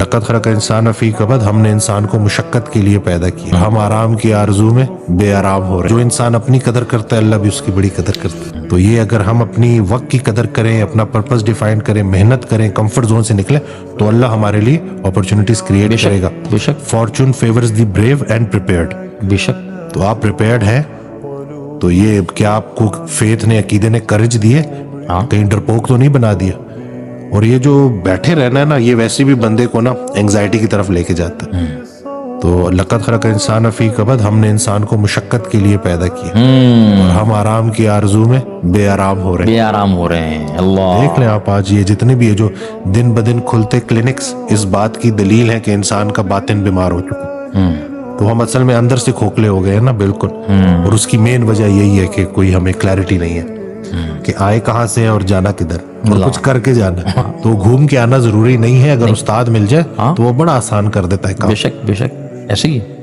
لقد خلق انسان فی کبد، ہم نے انسان کو مشقت کے لیے پیدا کیا، ہم آرام کی آرزو میں بے آرام ہو رہے ہیں۔ جو انسان اپنی قدر کرتا ہے اللہ بھی اس کی بڑی قدر کرتا ہے۔ تو یہ اگر ہم اپنی وقت کی قدر کریں، اپنا پرپس ڈیفائن کریں، محنت کریں، کمفرٹ زون سے نکلیں، تو اللہ ہمارے لیے اپرچونٹیز کریٹ کرے گا۔ بے شک fortune favours the brave and prepared. بے شک۔ تو آپ پریپیئرڈ ہیں، تو یہ کیا آپ کو فیتھ نے، عقیدے نے کرج دیے، کہیں ڈرپوک تو نہیں بنا دیا؟ اور یہ جو بیٹھے رہنا ہے نا، یہ ویسے بھی بندے کو نا انگزائٹی کی طرف لے کے جاتا ہے۔ تو لقد خلق انسان فی کبد، ہم نے انسان کو مشقت کے لیے پیدا کیا، اور ہم آرام کی آرزو میں بے آرام ہو رہے ہیں۔ بے آرام ہو رہے ہیں۔ اللہ دیکھ لیں آپ آج یہ جتنے بھی جو دن بدن کھلتے کلینکس، اس بات کی دلیل ہے کہ انسان کا باطن بیمار ہو چکا۔ تو ہم اصل میں اندر سے کھوکھلے ہو گئے ہیں نا، بالکل۔ اور اس کی مین وجہ یہی ہے کہ کوئی ہمیں کلیئرٹی نہیں ہے کہ آئے کہاں سے اور جانا کدھر، اور کچھ کر کے جانا۔ تو گھوم کے آنا ضروری نہیں ہے، اگر استاد مل جائے تو وہ بڑا آسان کر دیتا ہے کام۔ بے شک بے شک، ایسے ہی ہے۔